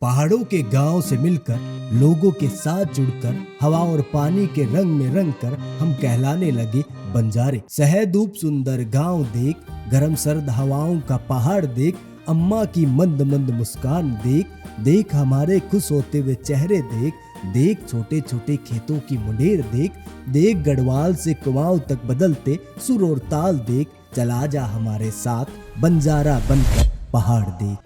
पहाड़ों के गांव से मिलकर, लोगों के साथ जुड़कर, हवा और पानी के रंग में रंग कर हम कहलाने लगे बंजारे। सहधूप सुंदर गांव देख, गरम सर्द हवाओं का पहाड़ देख, अम्मा की मंद मंद मुस्कान देख, देख हमारे खुश होते हुए चेहरे देख, देख छोटे छोटे खेतों की मुंडेर देख, देख गढ़वाल से कुमाऊं तक बदलते सुर और ताल देख, चला जा हमारे साथ बंजारा बनकर पहाड़ देख।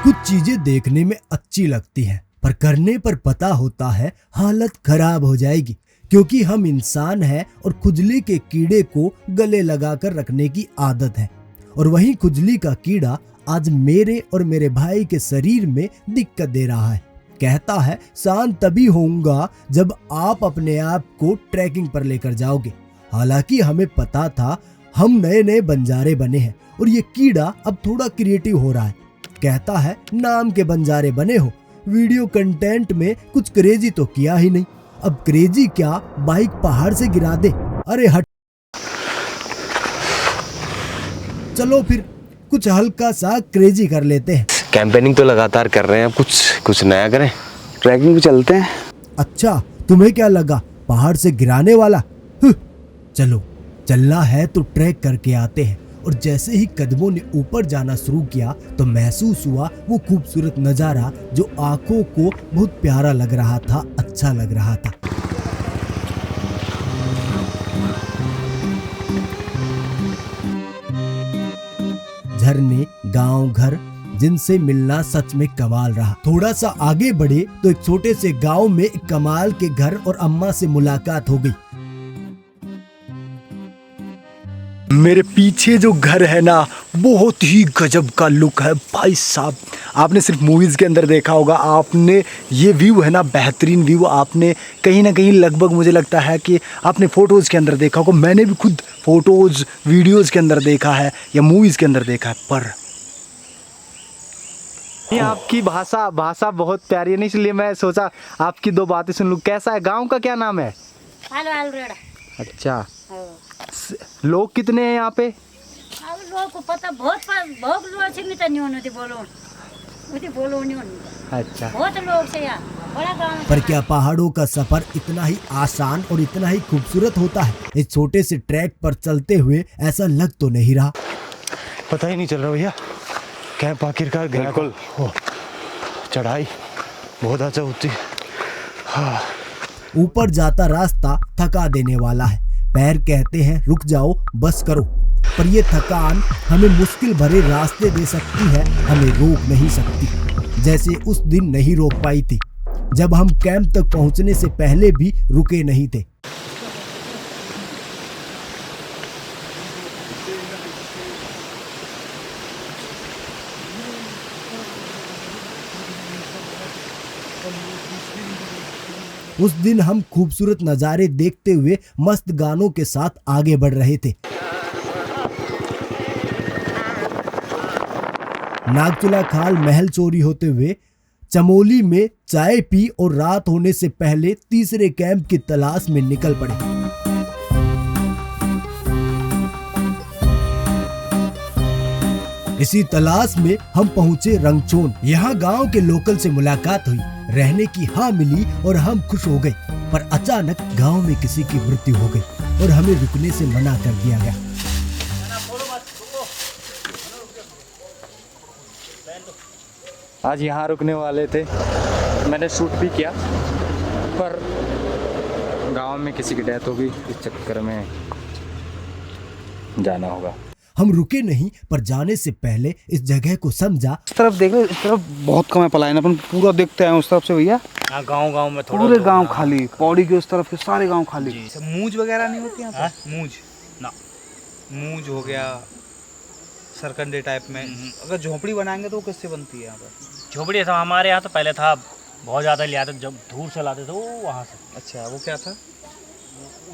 कुछ चीजें देखने में अच्छी लगती हैं, पर करने पर पता होता है हालत खराब हो जाएगी, क्योंकि हम इंसान हैं और खुजली के कीड़े को गले लगाकर रखने की आदत है। और वही खुजली का कीड़ा आज मेरे और मेरे भाई के शरीर में दिक्कत दे रहा है। कहता है शांत तभी होऊंगा जब आप अपने आप को ट्रैकिंग पर लेकर जाओगे। हालांकि हमें पता था हम नए नए बंजारे बने हैं और ये कीड़ा अब थोड़ा क्रिएटिव हो रहा है। कहता है नाम के बंजारे बने हो, वीडियो कंटेंट में कुछ क्रेजी तो किया ही नहीं, अब क्रेजी क्या बाइक पहाड़ से गिरा दे। अरे हट, चलो फिर कुछ हल्का सा क्रेजी कर लेते हैं। कैंपेनिंग तो लगातार कर रहे हैं, अब कुछ नया करें। ट्रैकिंग पे चलते हैं। अच्छा, तुम्हें क्या लगा पहाड़ से गिराने वाला? चलो, चलना है तो ट्रैक करके आते हैं। और जैसे ही कदमों ने ऊपर जाना शुरू किया तो महसूस हुआ वो खूबसूरत नजारा जो आंखों को बहुत प्यारा लग रहा था, अच्छा लग रहा था। झरने, गांव, घर, जिनसे मिलना सच में कमाल रहा। थोड़ा सा आगे बढ़े तो एक छोटे से गांव में एक कमाल के घर और अम्मा से मुलाकात हो गई। मेरे पीछे जो घर है ना, बहुत ही गजब का लुक है भाई साहब। आपने सिर्फ मूवीज के अंदर देखा होगा, आपने ये व्यू है ना, बेहतरीन व्यू आपने कहीं ना कहीं लगभग मुझे लगता है कि आपने फोटोज़ के अंदर देखा होगा। मैंने भी खुद फोटोज़ वीडियोज़ के अंदर देखा है या मूवीज़ के अंदर देखा है। पर ये आपकी भाषा बहुत प्यारी है, इसलिए मैं सोचा आपकी दो बातें सुन लूँ। कैसा है गाँव का, क्या नाम है? अच्छा, लोग कितने हैं यहाँ पे? अब लोग को पता बहुत लोग से मिता नहीं होने बोलो नहीं। अच्छा, बहुत लोग से यहाँ बड़ा गाँव। पर क्या पहाड़ों का सफर इतना ही आसान और इतना ही खूबसूरत होता है? इस छोटे से ट्रैक पर चलते हुए ऐसा लग तो नहीं रहा। पता ही नहीं चल रहा भैया, कैंप आखिरकार गया। बिल्कुल, चढ़ाई बहुत अच्छा होती है। हाँ। ऊपर जाता रास्ता थका देने वाला है। पैर कहते हैं रुक जाओ, बस करो। पर ये थकान हमें मुश्किल भरे रास्ते दे सकती है, हमें रोक नहीं सकती। जैसे उस दिन नहीं रोक पाई थी जब हम कैंप तक पहुंचने से पहले भी रुके नहीं थे। उस दिन हम खूबसूरत नज़ारे देखते हुए मस्त गानों के साथ आगे बढ़ रहे थे। नागचुला खाल महल चोरी होते हुए चमोली में चाय पी और रात होने से पहले तीसरे कैंप की तलाश में निकल पड़े। इसी तलाश में हम पहुंचे रंगचोन। यहाँ गांव के लोकल से मुलाकात हुई, रहने की हाँ मिली और हम खुश हो गए। पर अचानक गांव में किसी की मृत्यु हो गई और हमें रुकने से मना कर दिया गया। आज यहाँ रुकने वाले थे, मैंने शूट भी किया, पर गांव में किसी की डेथ हो गई, इस चक्कर में जाना होगा। हम रुके नहीं, पर जाने से पहले इस जगह को समझा। इस तरफ देख रहे, इस तरफ बहुत कम है पलायन, अपन पूरा देखते हैं उस तरफ से भैया। गांव में थोड़ा पूरे गांव खाली, पौड़ी के उस तरफ के सारे गांव खाली। मूंज वगैरह नहीं होती यहाँ पे? मूंज ना, मूंज हो गया, सरकंडे टाइप में। अगर झोपड़ी बनाएंगे तो वो किससे बनती है यहाँ पर? झोपड़ी था हमारे यहाँ तो पहले था, बहुत ज़्यादा ले आते, जब दूर से लाते थे वो वहाँ से। अच्छा, वो क्या था?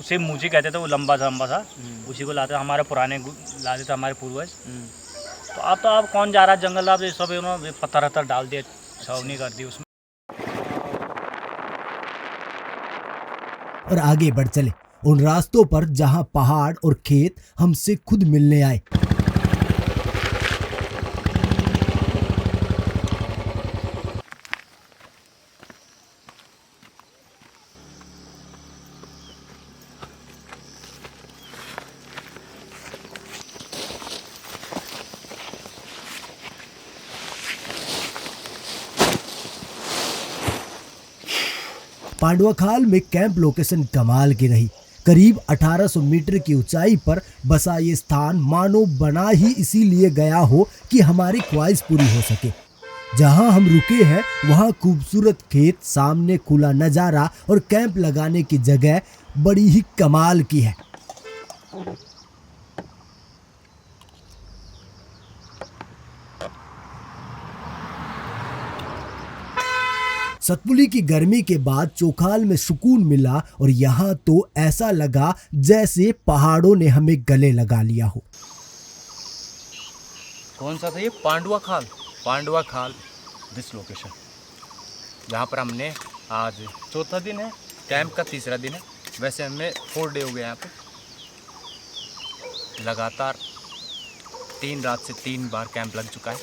उसे मूची कहते थे, वो लंबा सा उसी को लाते हमारे पुराने लाते थे हमारे पूर्वज। तो अब कौन जा रहा है जंगल, अब ये सब उन्होंने पत्थर डाल दिए, छावनी कर दी उसमें। और आगे बढ़ चले उन रास्तों पर जहां पहाड़ और खेत हमसे खुद मिलने आए। पांडवाखाल में कैंप लोकेशन कमाल की रही। करीब 1800 मीटर की ऊंचाई पर बसा ये स्थान मानो बना ही इसीलिए गया हो कि हमारी ख्वाहिश पूरी हो सके। जहां हम रुके हैं वहां खूबसूरत खेत, सामने खुला नजारा और कैंप लगाने की जगह बड़ी ही कमाल की है। सतपुली की गर्मी के बाद चोखाल में सुकून मिला और यहाँ तो ऐसा लगा जैसे पहाड़ों ने हमें गले लगा लिया हो। कौन सा था ये? पांडवा खाल दिस लोकेशन, जहाँ पर हमने आज चौथा दिन है, कैंप का तीसरा दिन है। वैसे हमें 4 डे हो गए यहाँ पे, लगातार 3 रात से 3 बार कैंप लग चुका है।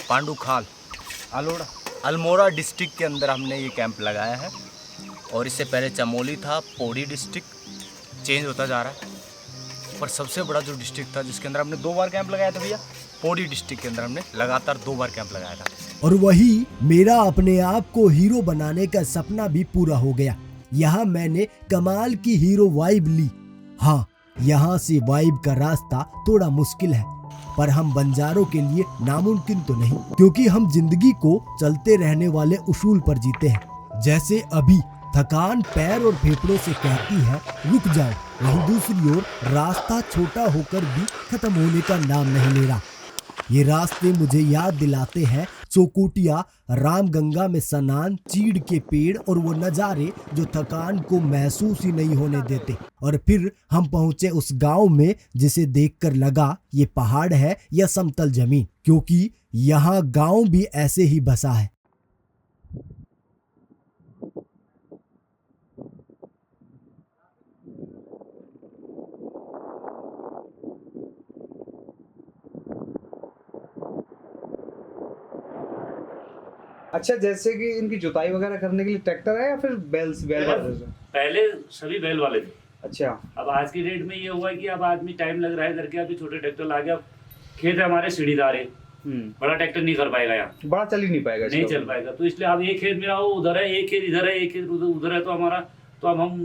पांडू खाल अल्मोड़ा डिस्ट्रिक्ट के अंदर हमने ये कैंप लगाया है, और इससे पहले चमोली था, पौड़ी डिस्ट्रिक्ट चेंज होता जा रहा है। पर सबसे बड़ा जो डिस्ट्रिक्ट था जिसके अंदर हमने 2 बार कैंप लगाया था भैया, पौड़ी डिस्ट्रिक्ट के अंदर हमने लगातार 2 बार कैंप लगाया था। और वही मेरा अपने आप को हीरो बनाने का सपना भी पूरा हो गया। यहाँ मैंने कमाल की हीरो वाइब ली। हाँ, यहाँ से वाइब का रास्ता थोड़ा मुश्किल है, पर हम बंजारों के लिए नामुमकिन तो नहीं, क्योंकि हम जिंदगी को चलते रहने वाले उसूल पर जीते हैं। जैसे अभी थकान पैर और फेफड़ों से कहती है रुक जाओ, वहीं दूसरी ओर रास्ता छोटा होकर भी खत्म होने का नाम नहीं ले रहा। ये रास्ते मुझे याद दिलाते हैं चौकोटिया, रामगंगा में स्नान, चीड़ के पेड़ और वो नज़ारे जो थकान को महसूस ही नहीं होने देते। और फिर हम पहुंचे उस गांव में जिसे देखकर लगा ये पहाड़ है या समतल जमीन, क्योंकि यहाँ गांव भी ऐसे ही बसा है। अच्छा, जैसे कि इनकी जुताई वगैरह करने के लिए ट्रैक्टर है या फिर बैल वाले? पहले सभी बैल वाले थे। अच्छा, अब आज की डेट में ये हुआ है कि अब आदमी टाइम लग रहा है करके अभी छोटे ट्रैक्टर आ गया। खेत है हमारे सीढ़ीदार है, बड़ा ट्रैक्टर नहीं कर पाएगा, यहाँ बड़ा चल ही नहीं पाएगा, नहीं चल पाएगा। तो इसलिए अब एक खेत मेरा वो उधर है, एक खेत इधर है, एक खेत उधर है, तो हमारा तो अब हम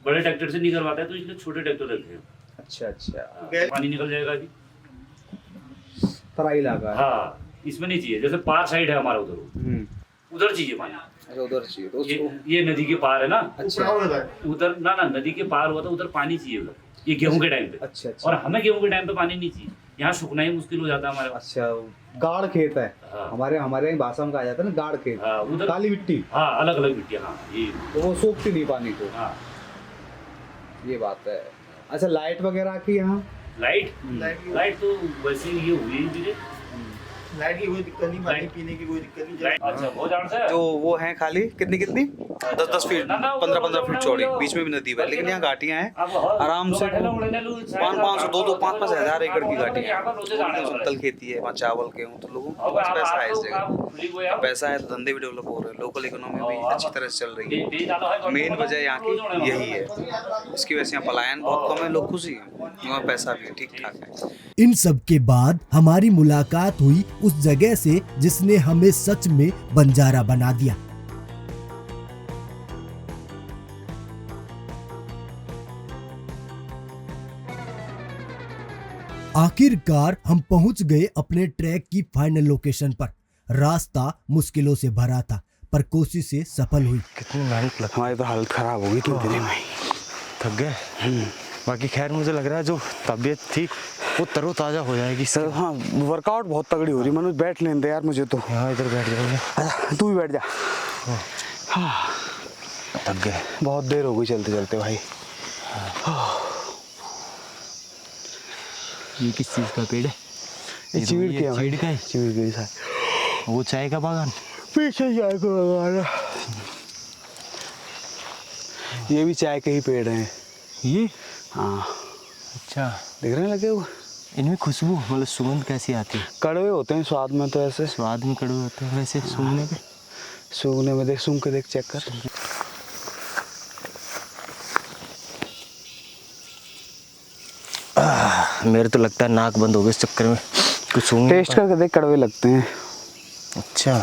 बड़े ट्रैक्टर से नहीं करवाते हैं, तो इसलिए छोटे ट्रैक्टर रखते हैं। अच्छा, पानी निकल जाएगा अभी, तराई इलाका है। हाँ, इसमें नहीं चाहिए। जैसे पार साइड है हमारा उधर चाहिए पानी। अच्छा, उधर चाहिए तो ये नदी के पार है ना। अच्छा, उधर ना नदी के पार हुआ तो उधर पानी चाहिए उधर, ये गेहूं के टाइम पे। अच्छा, और हमें गेहूं के टाइम पे पानी नहीं चाहिए, यहाँ सूखना ही मुश्किल हो जाता है हमारे पास। अच्छा, गाड़ खेत है। हाँ। हमारे यहाँ भाषा में कहा जाता है ना गाड़ खेत। हाँ, उधर काली मिट्टी। हाँ, अलग अलग मिट्टी। हाँ, ये तो वो सोखती नहीं पानी को। हाँ, ये बात है। अच्छा, लाइट वगैरह की यहाँ? लाइट तो वैसे ये हुई धीरे, लाइट की कोई दिक्कत नहीं, पानी पीने की कोई दिक्कत नहीं। अच्छा, वो जान से जो वो है खाली कितनी 10-10 फीट 15-15 फीट चौड़ी, बीच में भी नदी है, लेकिन यहाँ घाटियाँ हैं आराम से 500 2-5 हज़ार एकड़ की घाटियाँ हैं। समतल खेती है, वहाँ चावल गेहूँ, तो लोगों को पैसा है इस जगह, पैसा है तो धंधे भी डेवलप हो रहे हैं, लोकल इकोनॉमी भी अच्छी तरह से चल रही है। मेन वजह यहाँ की यही है, इसकी वजह से यहाँ पलायन बहुत कम है, लोग खुशी हैं, वहाँ पैसा भी ठीक ठाक है। इन सब के बाद हमारी मुलाकात हुई उस जगह से जिसने हमें सच में बंजारा बना दिया। आखिरकार हम पहुंच गए अपने ट्रैक की फाइनल लोकेशन पर। रास्ता मुश्किलों से भरा था, पर कोशिश से सफल हुई। कितनी मेहनत लगी, हमारी तो हालत खराब हो गई थी दिन में, थक गए। बाकी खैर मुझे लग रहा है जो तबीयत थी वो तरोताज़ा हो जाएगी सर। हाँ, वर्कआउट बहुत तगड़ी हो रही। मनोज बैठ लेने दे यार मुझे तो। यहाँ इधर बैठ जाओगे? अच्छा, तू भी बैठ जा। हाँ, थक गए, बहुत देर हो गई चलते चलते भाई। ये किस चीज़ का पेड़ है? ये चीड़ के है भाई, चीड़ का है। चीड़ के साथ वो चाय का बागान। पीछे चाय को लगाना, ये भी चाय के ही पेड़ हैं ये? हाँ अच्छा, दिख रहे हैं लगे हुए। इनमें खुशबू मतलब सुगंध कैसी आती है? कड़वे होते हैं स्वाद में तो, ऐसे स्वाद में कड़वे होते हैं, वैसे सूंघने पे? सूंघने में देख, सूंघ के देख, चेक कर। मेरे तो लगता है नाक बंद हो गया इस चक्कर में, कुछ सूंघ। टेस्ट करके देख, कड़वे लगते हैं। अच्छा,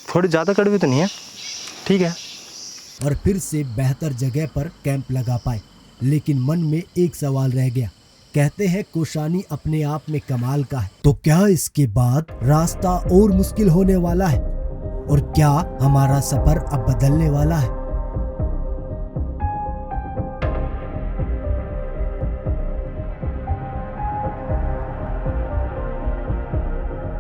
थोड़ी ज़्यादा कड़वी तो नहीं है, ठीक है। और फिर से बेहतर जगह पर कैंप लगा पाए। लेकिन मन में एक सवाल रह गया। कहते हैं कोशानी अपने आप में कमाल का है, तो क्या इसके बाद रास्ता और मुश्किल होने वाला है? और क्या हमारा सफर अब बदलने वाला है?